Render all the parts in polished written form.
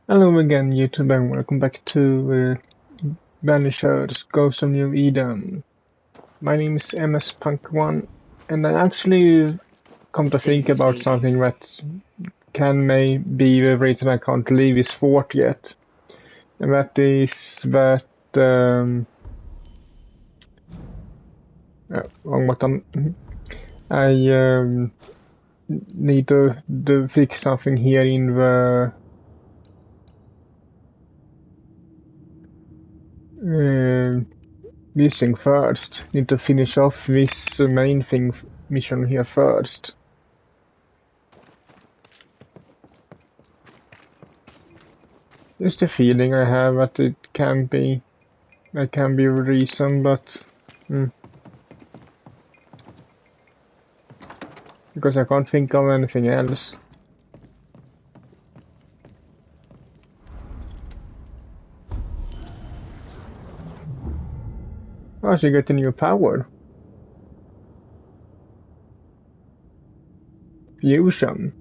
Hello again, YouTube, and welcome back to Banishers G.O.N.E. My name is MS-Punk1, and I actually come to think Stains about fading. something that may be the reason I can't leave this fort yet. And that is that... wrong button. I need to fix something here in the... this thing first. Need to finish off this main thing mission here first. Just a feeling I have that it can be a reason, but because I can't think of anything else. Oh, so you get a new power. Fusion.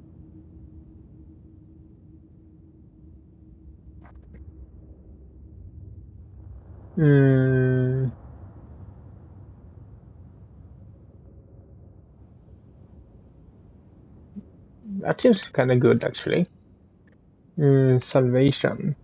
That seems kind of good, actually. Salvation.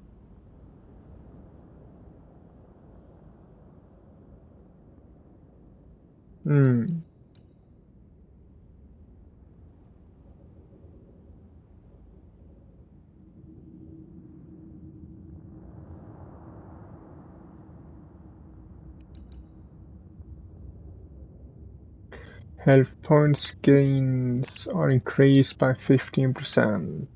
Health points gains are increased by 15%.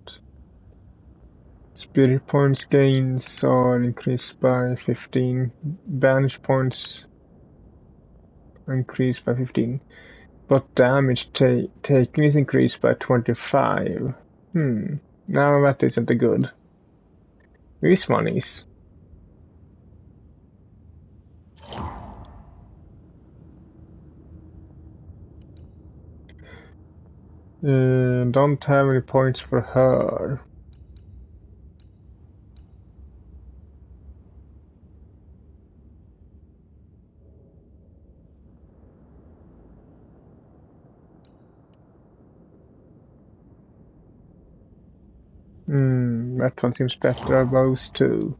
Spirit points gains are increased by 15. Banish points increased by 15. But damage taken is increased by 25. Now that isn't good. This one is. Don't have any points for her. That one seems better of those two.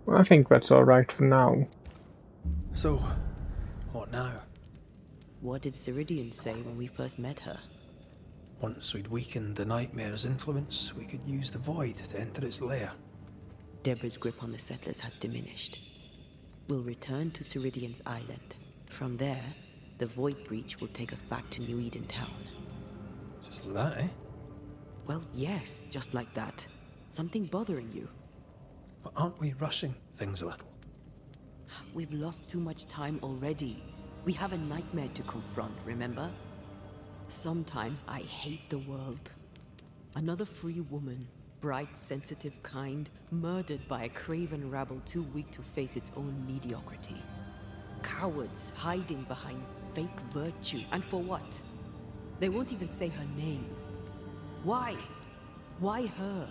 I think that's alright for now. So, what now? What did Ceridian say when we first met her? Once we'd weakened the nightmare's influence, we could use the void to enter its lair. Deborah's grip on the settlers has diminished. We'll return to Ceridian's island. From there, the void breach will take us back to New Eden Town. Just like that, eh? Well, yes, just like that. Something bothering you? But aren't we rushing things a little? We've lost too much time already. We have a nightmare to confront, remember? Sometimes I hate the world. Another free woman, bright, sensitive, kind, murdered by a craven rabble too weak to face its own mediocrity. Cowards hiding behind fake virtue. And for what? They won't even say her name. Why? Why her?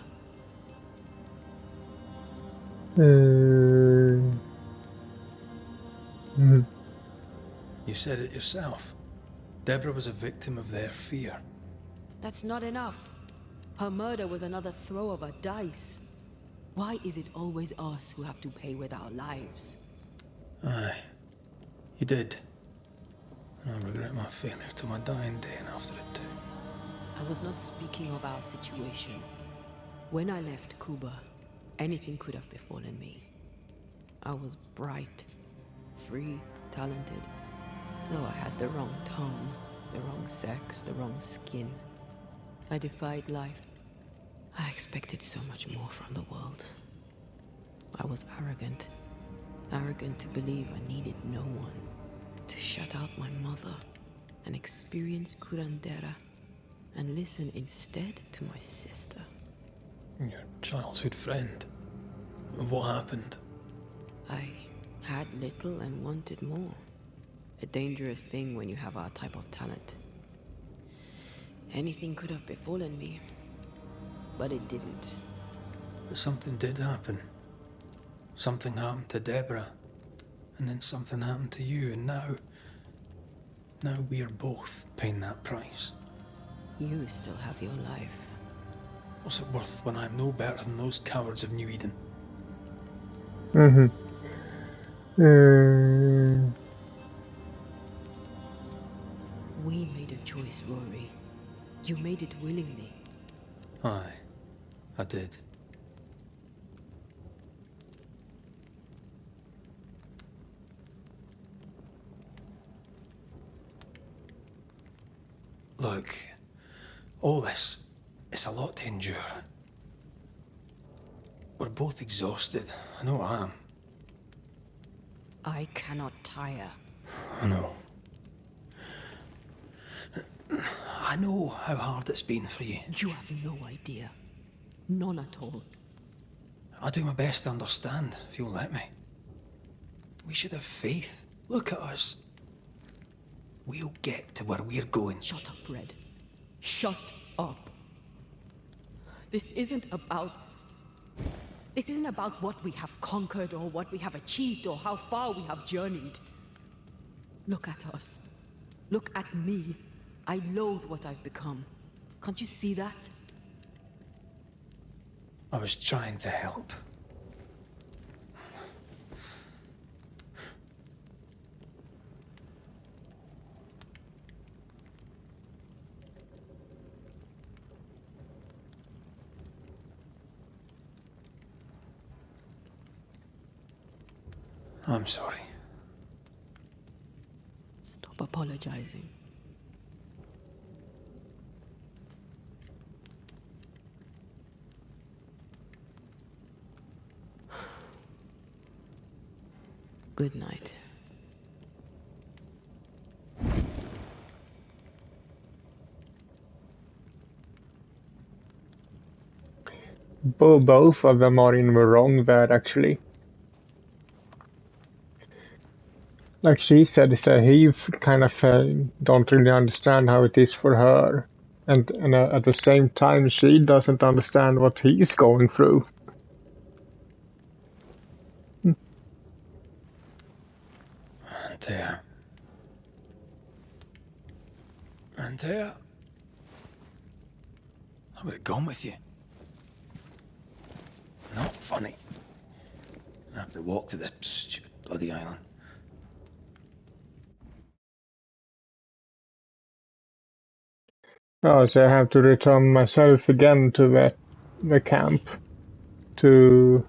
You said it yourself. Deborah was a victim of their fear. That's not enough. Her murder was another throw of a dice. Why is it always us who have to pay with our lives? Aye. You did. And I regret my failure to my dying day and after it too. I was not speaking of our situation. When I left Cuba, anything could have befallen me. I was bright, free, talented. Though I had the wrong tongue, the wrong sex, the wrong skin. I defied life. I expected so much more from the world. I was arrogant. Arrogant to believe I needed no one. To shut out my mother and experience curandera and listen instead to my sister. Your childhood friend. What happened? I had little and wanted more. A dangerous thing when you have our type of talent. Anything could have befallen me, but it didn't. But something did happen. Something happened to Deborah. And then something happened to you, and now we're both paying that price. You still have your life. What's it worth when I'm no better than those cowards of New Eden? We made a choice, Rory. You made it willingly. Aye, I did. Look, all this, it's a lot to endure. We're both exhausted. I know I am. I cannot tire. I know. I know how hard it's been for you. You have no idea. None at all. I'll do my best to understand, if you'll let me. We should have faith. Look at us. We'll get to where we're going. Shut up, Red. Shut up. This isn't about what we have conquered or what we have achieved or how far we have journeyed. Look at us. Look at me. I loathe what I've become. Can't you see that? I was trying to help. I'm sorry. Stop apologizing. Good night. Both of them are in the wrong there, actually. Like she said, is that he kind of don't really understand how it is for her. And at the same time, she doesn't understand what he's going through. Antea, I would have gone with you. Not funny. I have to walk to the stupid bloody island. Oh, so I have to return myself again to the camp to...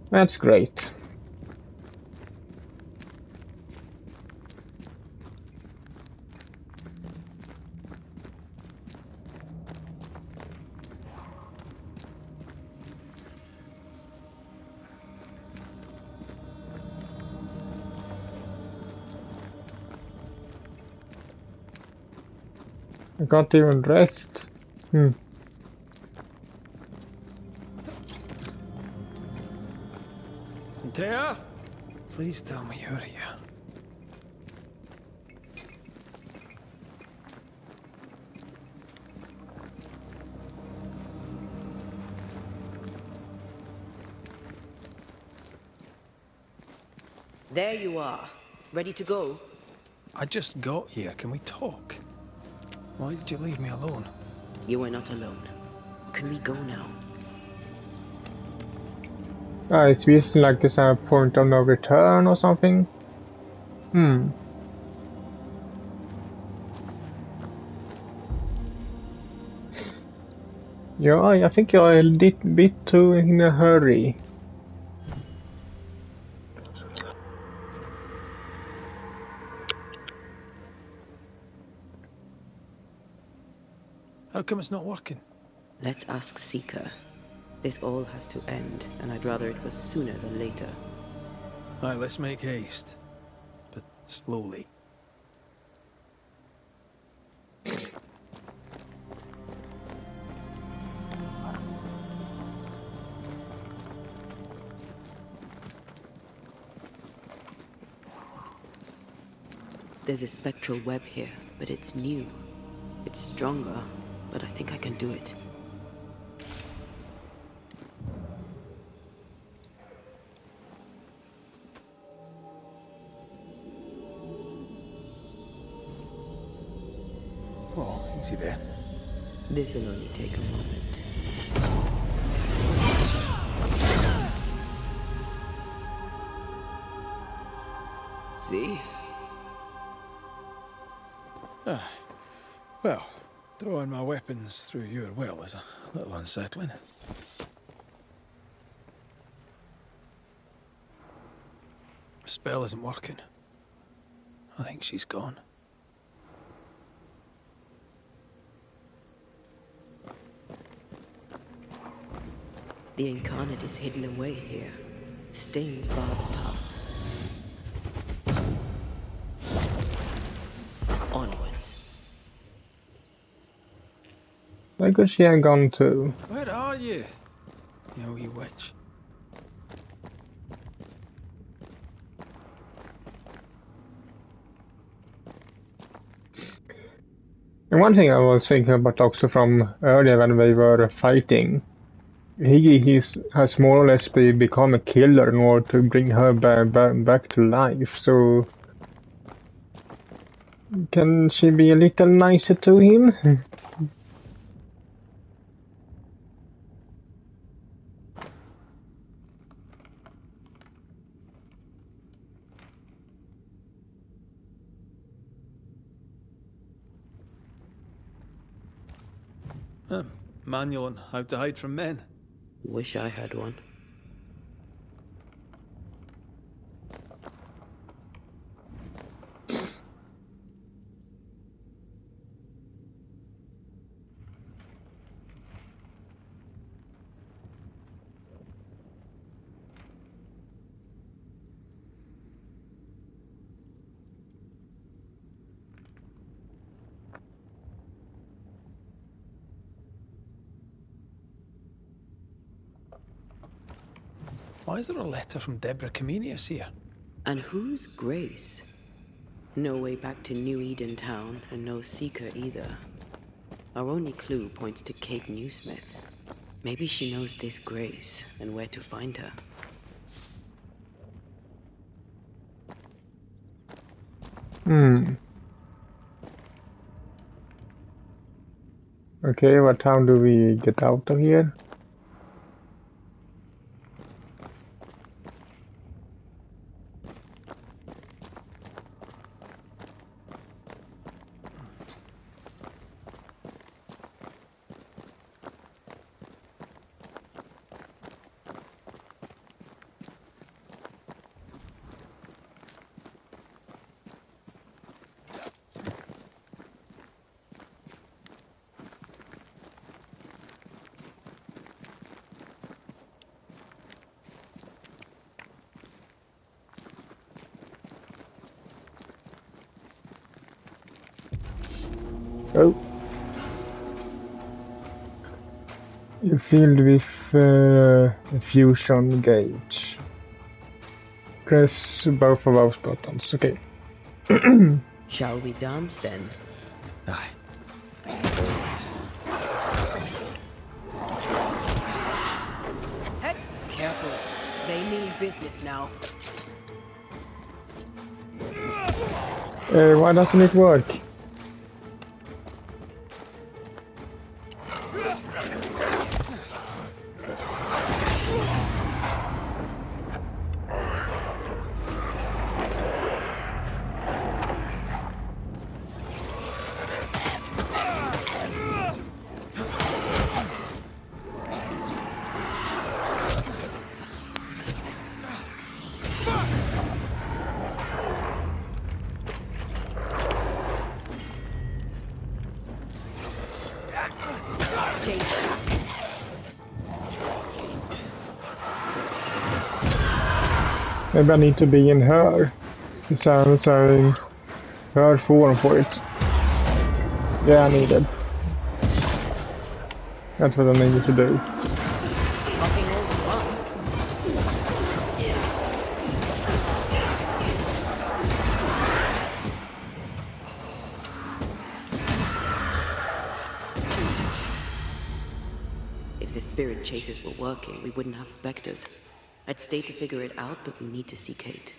That's great. I can't even rest. Antea? Please tell me you're here. There you are. Ready to go? I just got here. Can we talk? Why did you leave me alone? You were not alone. Can we go now? It's just like this point of no return or something. Yeah, I think you're a bit too in a hurry. How come it's not working? Let's ask Seeker. This all has to end, and I'd rather it was sooner than later. Aye, let's make haste. But slowly. There's a spectral web here, but it's new. It's stronger, but I think I can do it. Oh, easy there. This'll only take a moment. See? Well, throwing my weapons through your will is a little unsettling. Spell isn't working. I think she's gone. The incarnate is hidden away here. Stains bar the path. Onwards. Where could she have gone to? Where are you, you wee witch? And one thing I was thinking about also from earlier when we were fighting, he has more or less become a killer in order to bring her back to life, so can she be a little nicer to him? Manual on how to hide from men. Wish I had one. Why is there a letter from Deborah Comenius here? And who's Grace? No way back to New Eden Town, and no Seeker either. Our only clue points to Kate Newsmith. Maybe she knows this Grace, and where to find her. Okay, what time do we get out of here? Oh. You're filled with a fusion gauge. Press both of those buttons. Okay. Shall we dance then? Aye. Always. Heck, careful. They mean business now. Why doesn't it work? Maybe I need to be in her. So saying her form for it. Yeah, I need it. That's what I needed to do. If the spirit chases were working, we wouldn't have specters. I'd stay to figure it out, but we need to see Kate.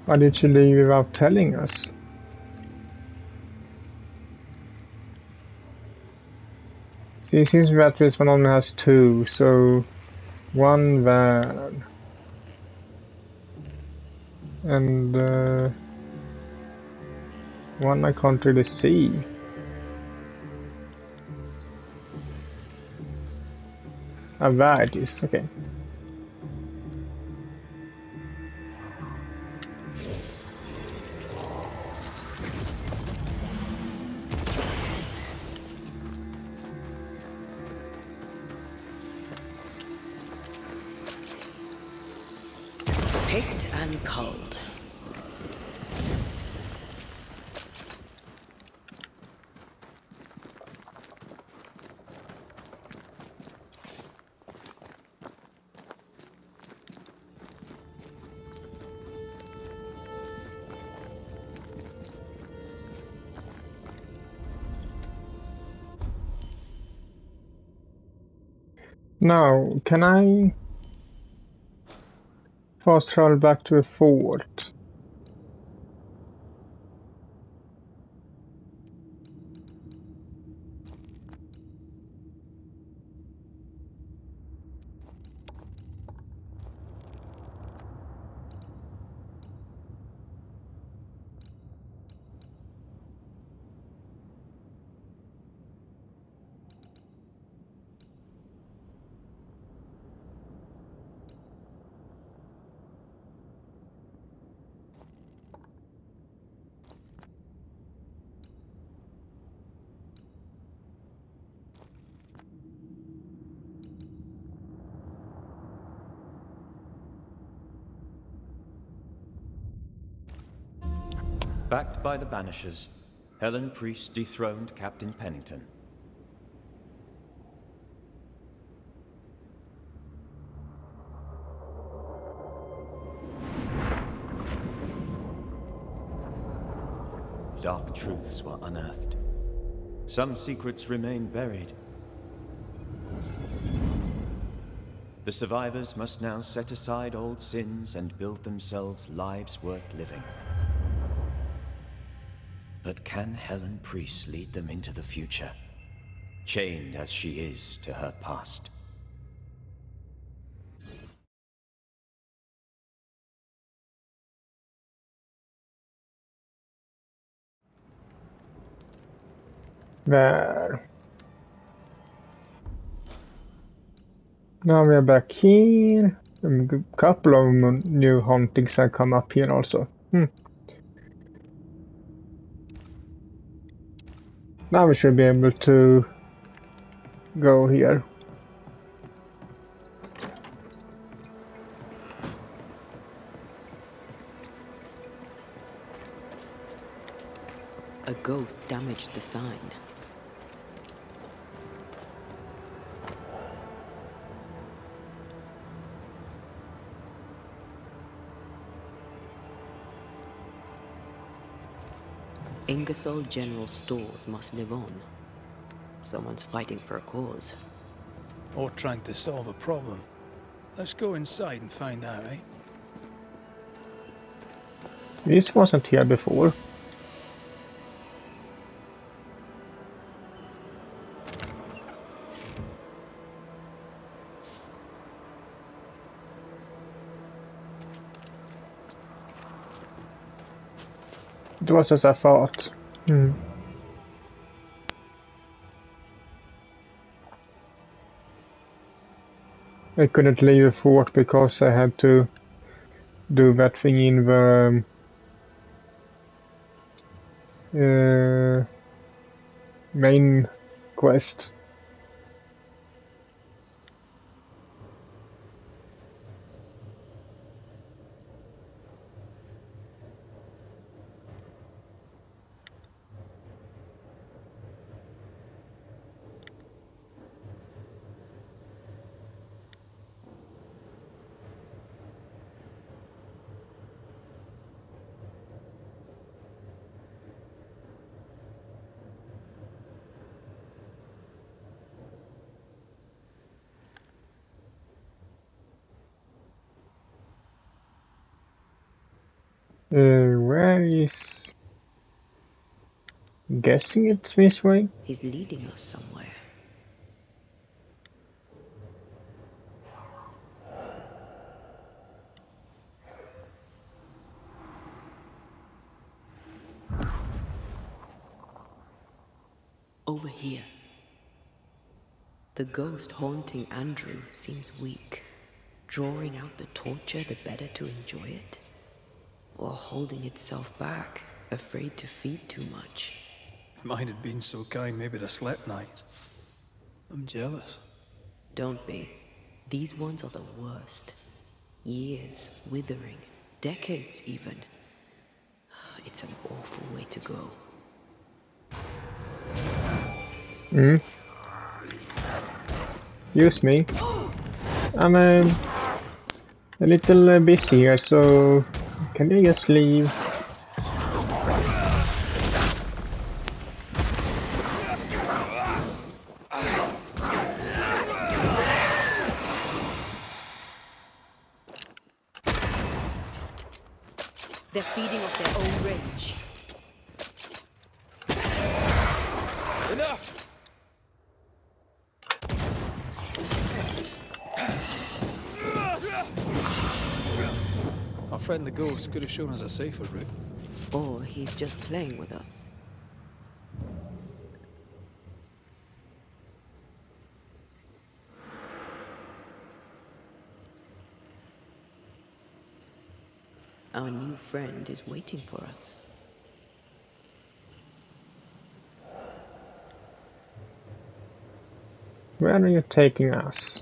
Why did she leave without telling us? See, since that this one only has two, so one there. And one I can't really see. Ah, there it is, okay. Picked and culled. Now, can I fast travel back to a fort? Backed by the Banishers, Helen Priest dethroned Captain Pennington. Dark truths were unearthed. Some secrets remain buried. The survivors must now set aside old sins and build themselves lives worth living. But can Helen Priest lead them into the future, chained as she is to her past? There. Now we are back here. A couple of new hauntings have come up here also. Now we should be able to go here. A ghost damaged the sign. Ingersoll General Stores must live on. Someone's fighting for a cause. Or trying to solve a problem. Let's go inside and find out, eh? This wasn't here before. It was as I thought. I couldn't leave the fort because I had to do that thing in the main quest. Where is... Guessing it's this way? He's leading us somewhere. Over here. The ghost haunting Andrew seems weak. Drawing out the torture the better to enjoy it? Or holding itself back, afraid to feed too much? If mine had been so kind, maybe I'd have slept night. I'm jealous. Don't be. These ones are the worst. Years withering, decades even. It's an awful way to go. Excuse me. I'm a little busy here, so can you just leave? They're feeding off their own rage. Enough! Our friend the ghost could have shown us a safer route. Or he's just playing with us. Our new friend is waiting for us. Where are you taking us?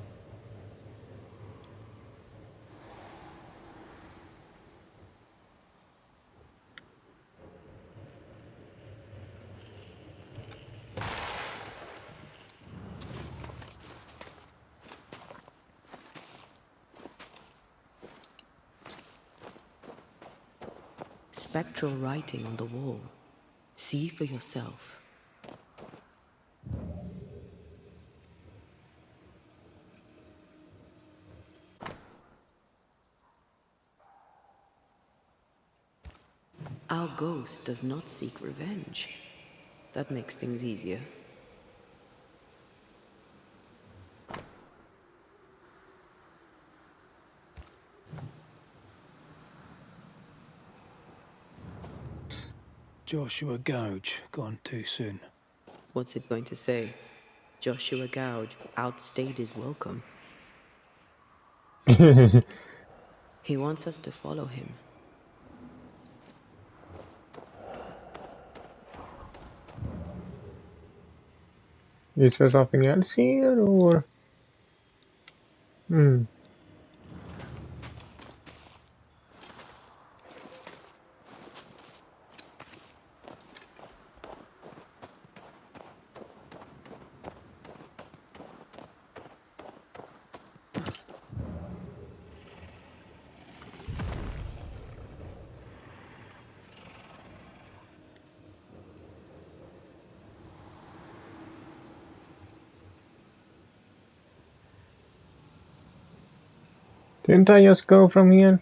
Spectral writing on the wall. See for yourself. Our ghost does not seek revenge. That makes things easier. Joshua Gouge, gone too soon. What's it going to say? Joshua Gouge outstayed his welcome. He wants us to follow him. Is there something else here, or...? Didn't I just go from here?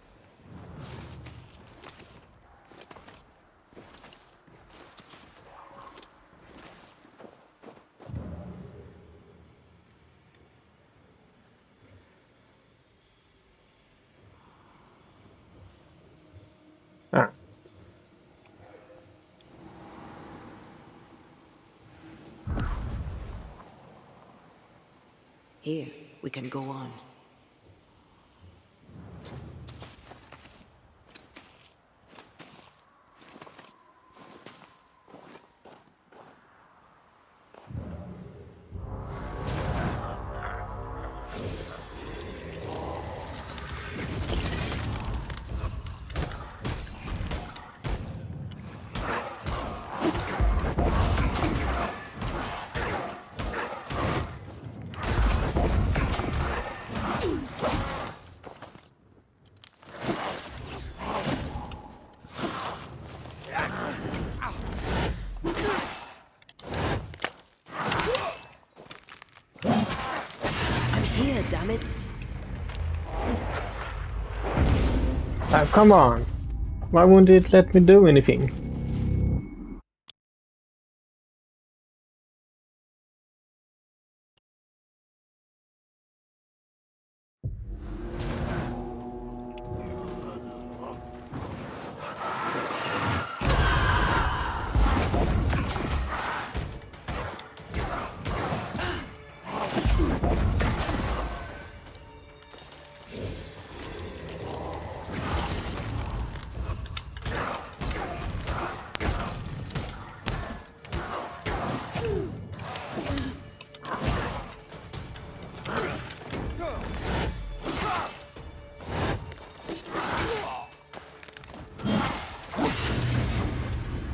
Ah. Here, we can go on. I'm here, damn it. Come on. Why won't it let me do anything?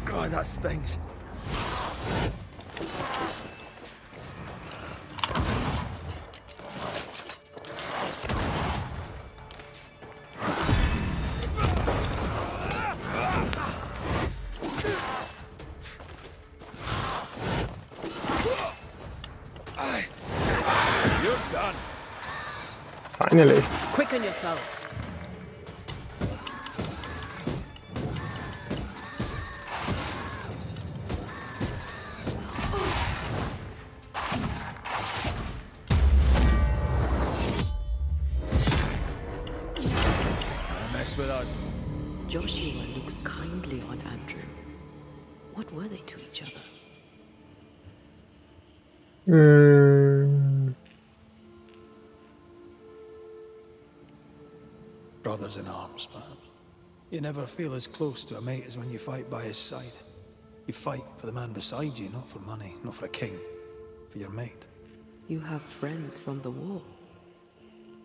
God, that stings. You're done. Finally. Quicken yourself. Mess with us. Joshua looks kindly on Andrew. What were they to each other? Brothers in arms, perhaps. You never feel as close to a mate as when you fight by his side. You fight for the man beside you, not for money, not for a king. For your mate. You have friends from the war.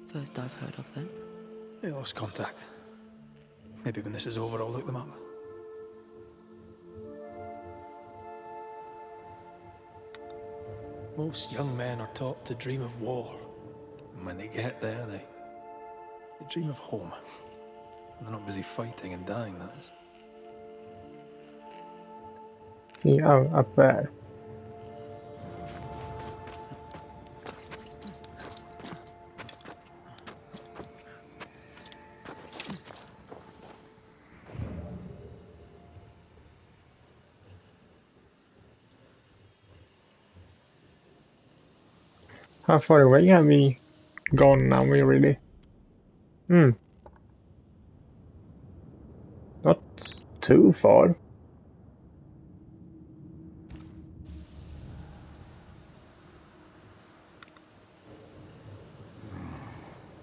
First I've heard of them. They lost contact. Maybe when this is over, I'll look them up. Most young men are taught to dream of war. And when they get there, they dream of home. And they're not busy fighting and dying, that is. See, up there. How far away have we gone now, really? Not too far.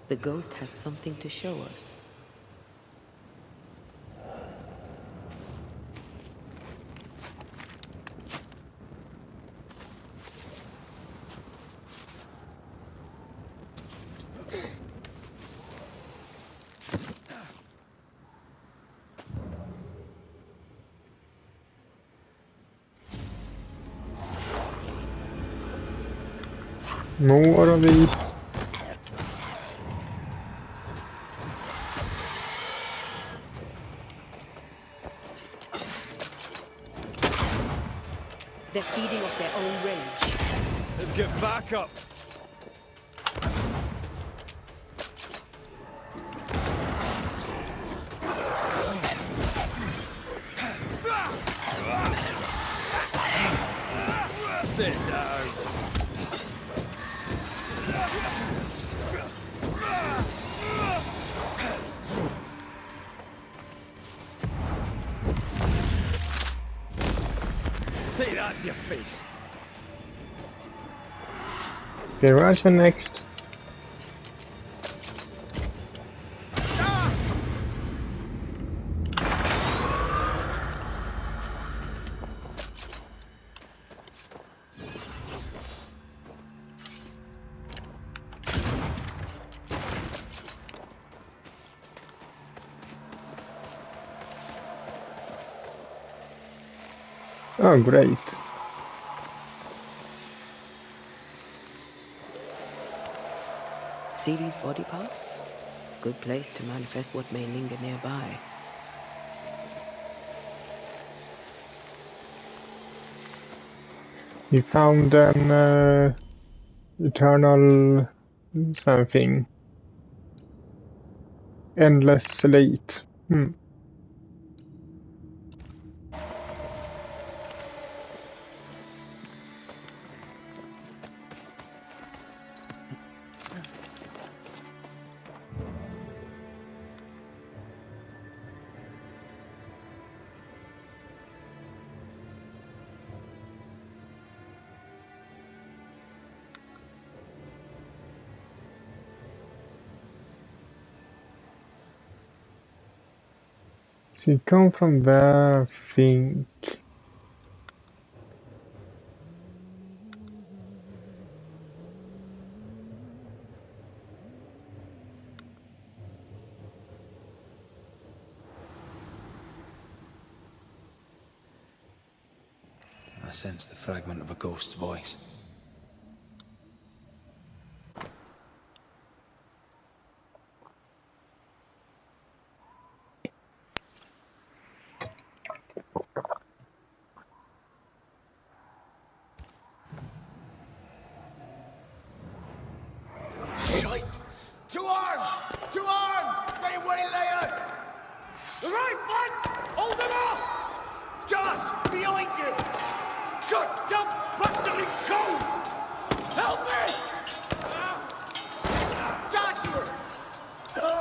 The ghost has something to show us. More of these. They're feeding off their own rage. Get back up! Sit down. Hey, that's your face. Okay, where's the next? Oh, great. See these body parts? Good place to manifest what may linger nearby. You found an eternal something. Endless slate. So you come from where, I think. I sense the fragment of a ghost's voice. Shite! To arms! To arms! They waylay us! The right flank! Hold them off! Josh! Behind you! Good jump! Bustering cove! Help me! Joshua! Oh!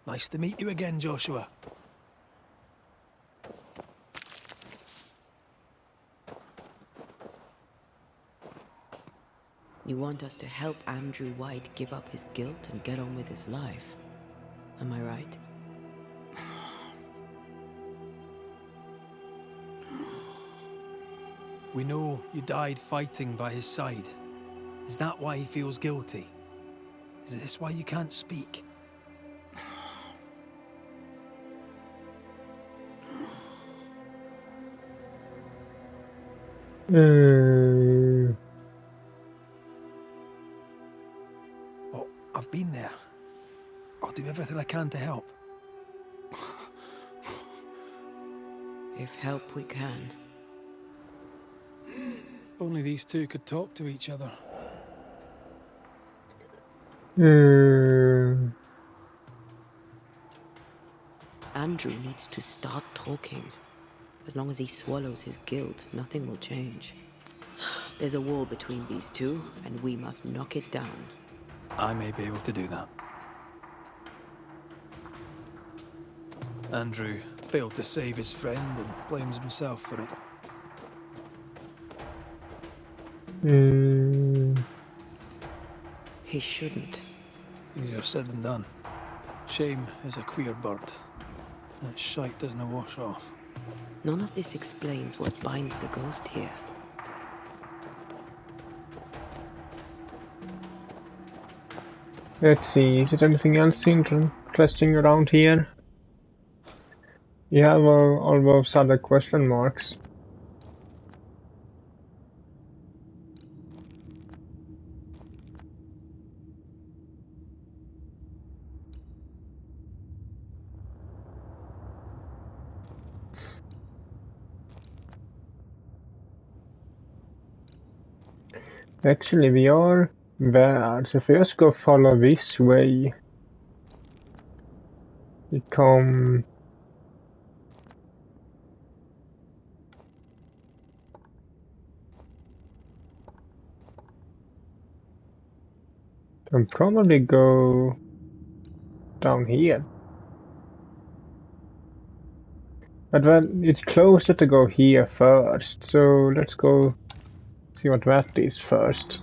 Nice to meet you again, Joshua. You want us to help Andrew White give up his guilt and get on with his life. Am I right? We know you died fighting by his side. Is that why he feels guilty? Is this why you can't speak? Oh, I've been there. I'll do everything I can to help. If help we can. Only these two could talk to each other. Andrew needs to start talking. As long as he swallows his guilt, nothing will change. There's a wall between these two, and we must knock it down. I may be able to do that. Andrew failed to save his friend and blames himself for it. He shouldn't. Easier said than done. Shame is a queer bird. That shite doesn't wash off. None of this explains what binds the ghost here. Let's see, is there anything else interesting around here? You have all those other question marks. Actually, we are there, so if we just go follow this way, we come... Can probably go down here. But then it's closer to go here first, so let's go see what that is first.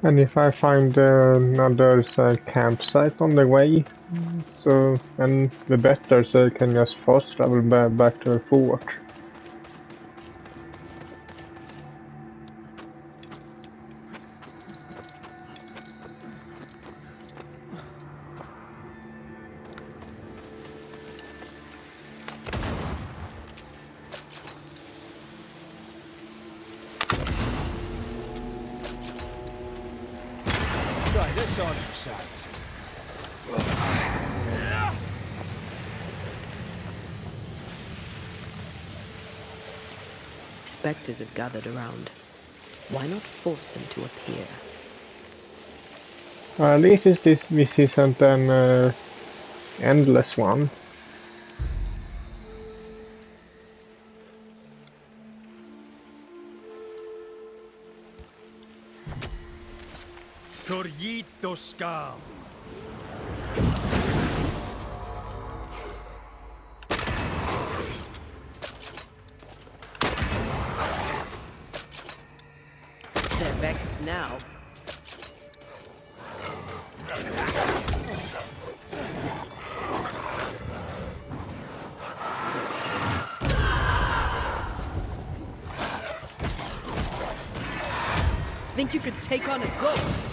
And if I find another campsite on the way, so and the better, so I can just fast travel back to the fort. Try this on yourselves. Spectres have gathered around. Why not force them to appear? At least this isn't an endless one. Corrito Skal. They're vexed now. Think you could take on a ghost?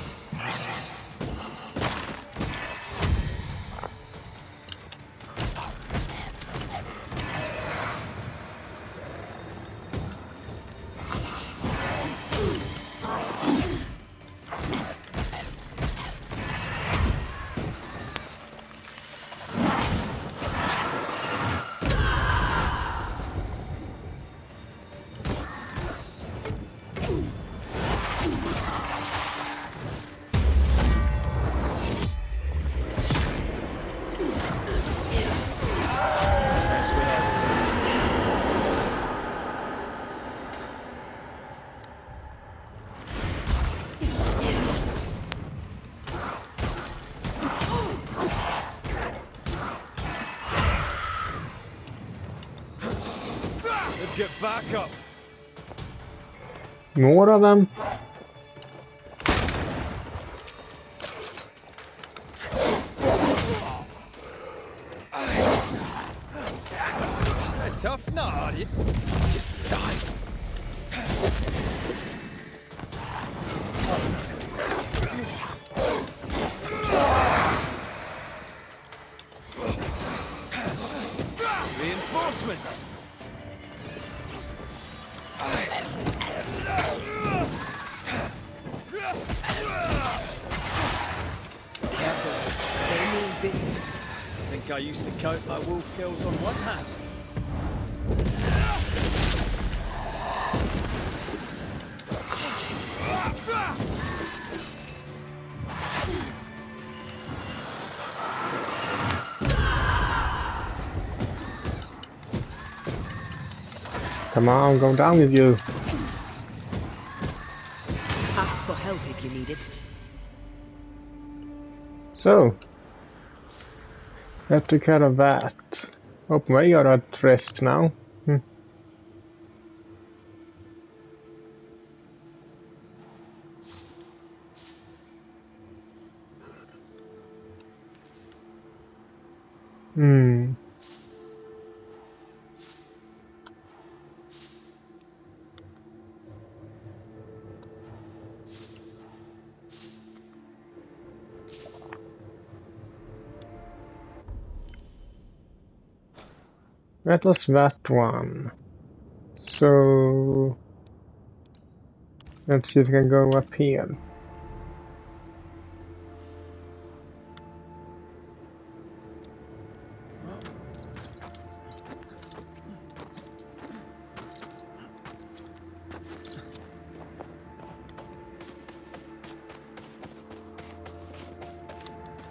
Get back up. More of them. Tough nut, are you? Just die. Reinforcements. They mean business. I think I used to count my wolf kills on one hand. Come on, go down with you. Ask for help if you need it. So, have to care of that. Hope we are at rest now. That was that one. So let's see if we can go up here.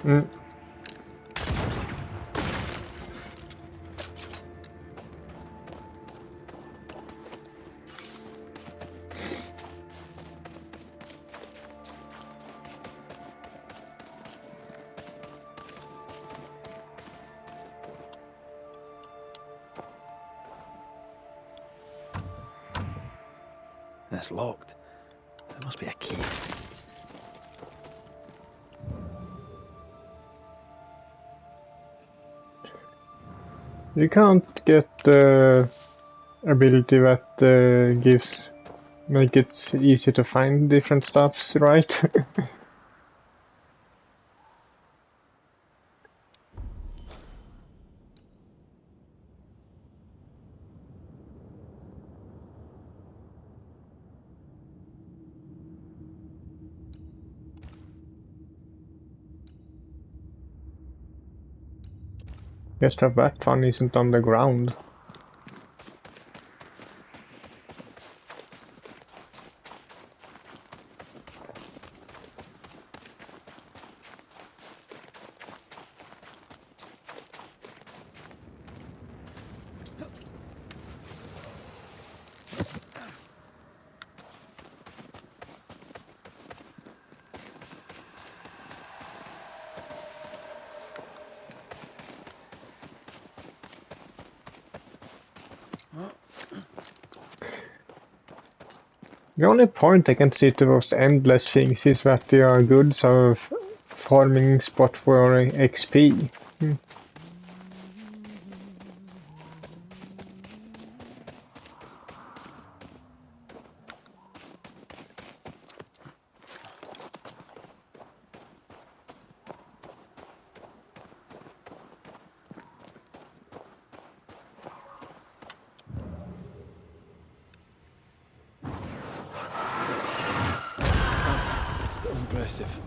Mm. It's locked. There must be a key. You can't get the ability that make it easy to find different stuffs, right? Just that one isn't on the ground. The only point I can see to those endless things is that they are good sort of farming spot for XP. Still impressive.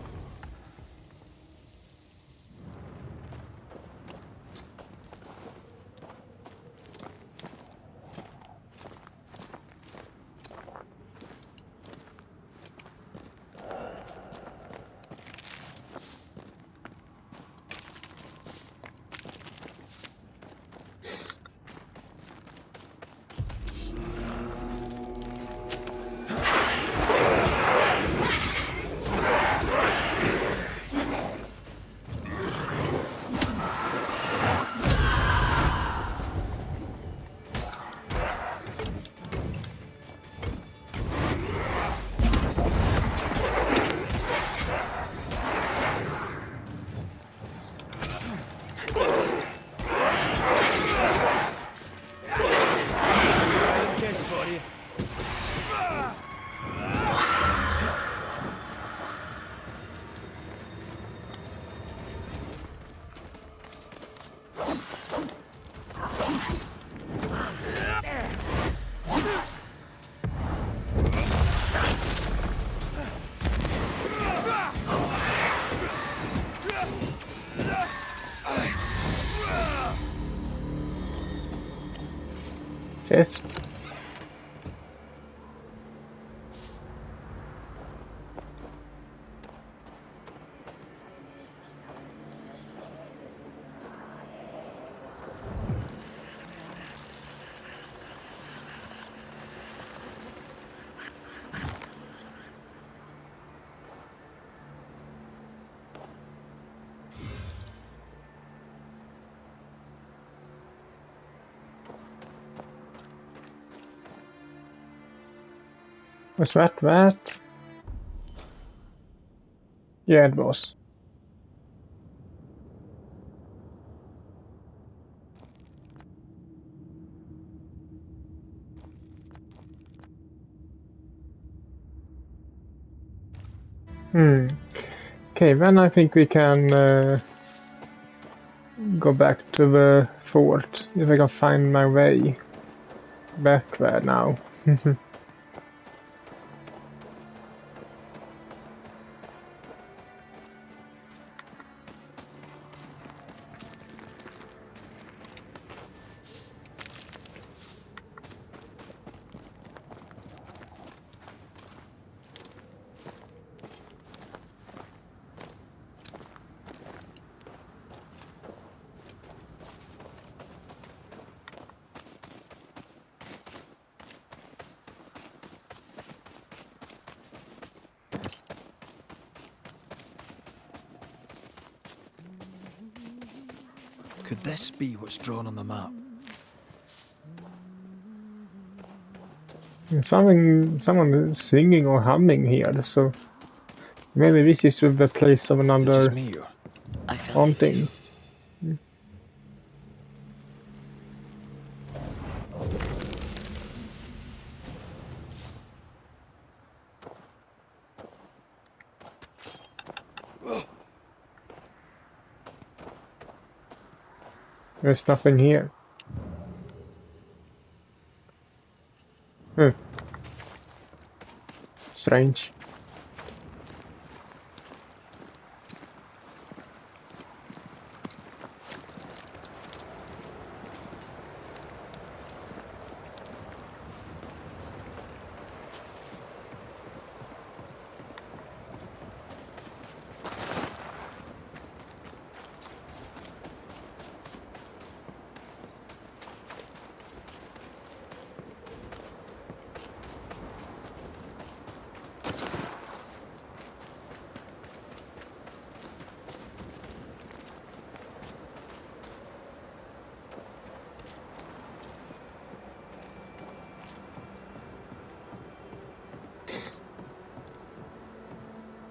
Chest. Was that? Yeah, it was. Okay, then I think we can go back to the fort. If I can find my way back there now. Could this be what's drawn on the map? Someone is singing or humming here, so maybe this is the place of Is it just another me or? I felt it haunting. too. There's nothing here. Strange.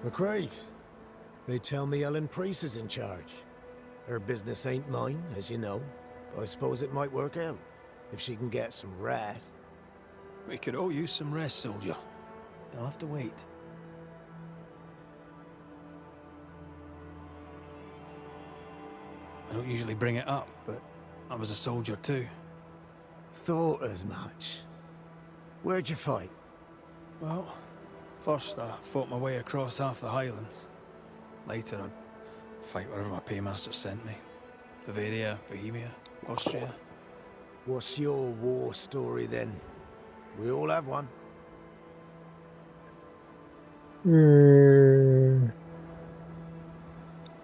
McCrae, they tell me Ellen Priest is in charge. Her business ain't mine, as you know, but I suppose it might work out, if she can get some rest. We could all use some rest, soldier. You'll have to wait. I don't usually bring it up, but I was a soldier too. Thought as much. Where'd you fight? Well, first I fought my way across half the Highlands. Later I'd fight wherever my paymaster sent me. Bavaria, Bohemia, Austria. What's your war story then? We all have one.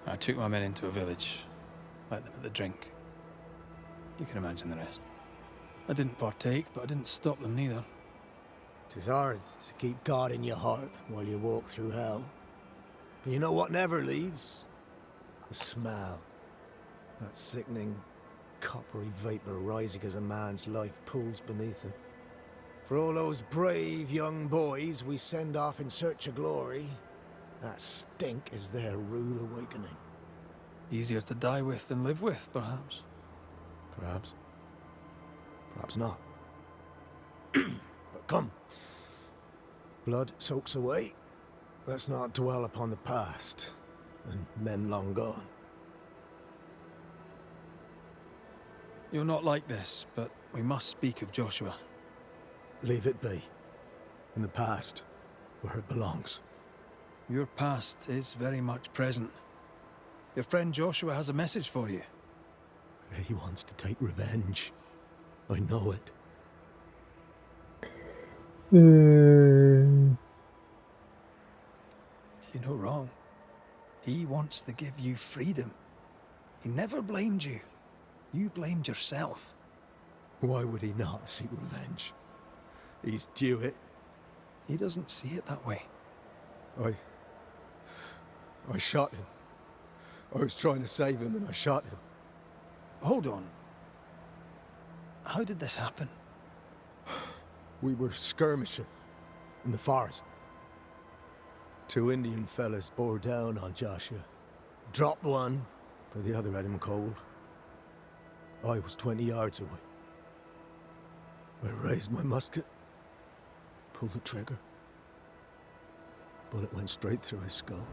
I took my men into a village, let them at the drink. You can imagine the rest. I didn't partake, but I didn't stop them neither. 'Tis hard to keep God in your heart while you walk through hell. But you know what never leaves? The smell. That sickening, coppery vapor rising as a man's life pools beneath him. For all those brave young boys we send off in search of glory, that stink is their rude awakening. Easier to die with than live with, perhaps. Perhaps. Perhaps not. But come. Blood soaks away. Let's not dwell upon the past, and men long gone. You're not like this, but we must speak of Joshua. Leave it be. In the past, where it belongs. Your past is very much present. Your friend Joshua has a message for you. He wants to take revenge. I know it. Hmm. You're no wrong. He wants to give you freedom. He never blamed you. You blamed yourself. Why would he not seek revenge? He's due it. He doesn't see it that way. I shot him. I was trying to save him and I shot him. Hold on. How did this happen? We were skirmishing in the forest. Two Indian fellas bore down on Joshua. Dropped one, but the other had him cold. I was 20 yards away. I raised my musket, pulled the trigger. Bullet went straight through his skull.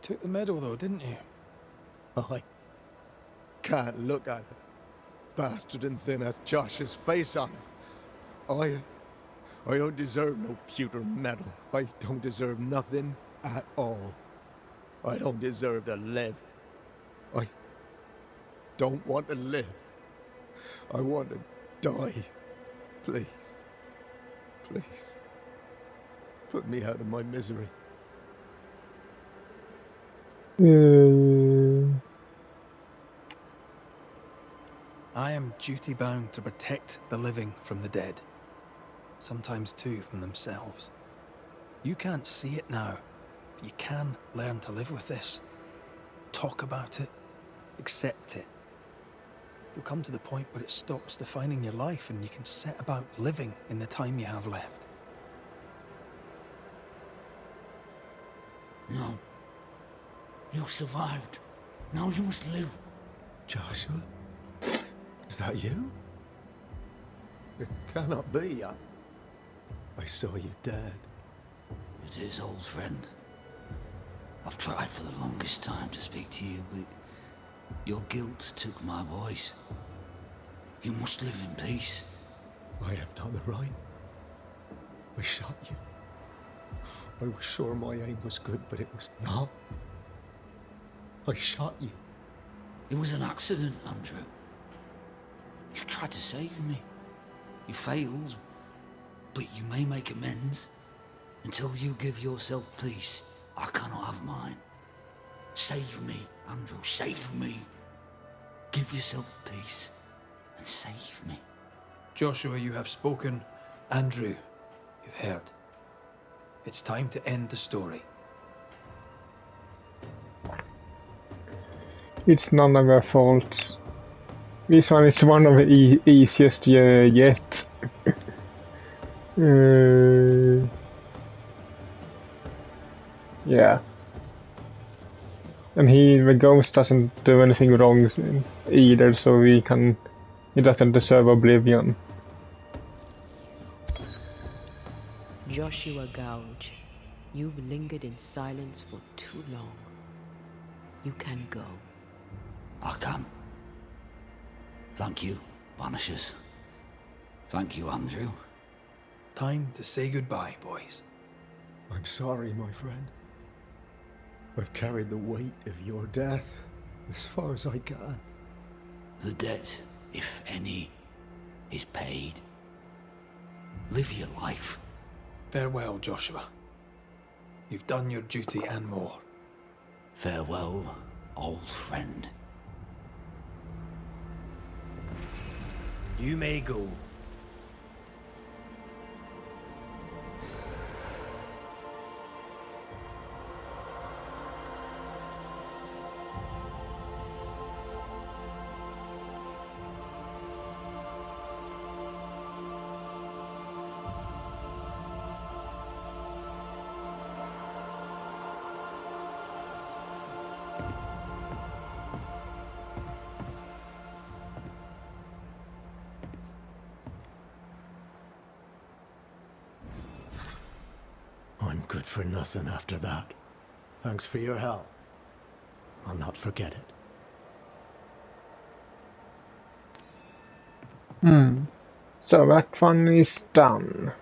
took the medal though, didn't you? I can't look at it. Bastard and thin as Josh's face on it. I don't deserve no pewter medal. I don't deserve nothing at all. I don't deserve to live. I don't want to live. I want to die. Please. Please. Put me out of my misery. I am duty-bound to protect the living from the dead. Sometimes too from themselves. You can't see it now, but you can learn to live with this. Talk about it. Accept it. You'll come to the point where it stops defining your life and you can set about living in the time you have left. No. You survived. Now you must live. Joshua? Is that you? It cannot be. I saw you dead. It is, old friend. I've tried for the longest time to speak to you, but your guilt took my voice. You must live in peace. I have done the right. I shot you. I was sure my aim was good, but it was not. I shot you. It was an accident, Andrew. You tried to save me. You failed, but you may make amends. Until you give yourself peace, I cannot have mine. Save me, Andrew, save me. Give yourself peace and save me. Joshua, you have spoken. Andrew, you've heard. It's time to end the story. It's none of our fault. This one is one of the easiest yet. Yeah. And the ghost doesn't do anything wrong either, so he doesn't deserve oblivion. Joshua Gouge, you've lingered in silence for too long. You can go. I can. Thank you, Banishers. Thank you, Andrew. Time to say goodbye, boys. I'm sorry, my friend. I've carried the weight of your death as far as I can. The debt, if any, is paid. Live your life. Farewell, Joshua. You've done your duty and more. Farewell, old friend. You may go. I'm good for nothing after that. Thanks for your help. I'll not forget it. So that one is done.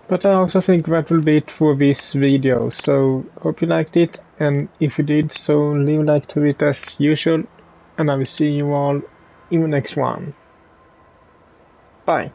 But I also think that will be it for this video, so hope you liked it, and if you did, so leave a like to it as usual, and I will see you all in the next one. Bye!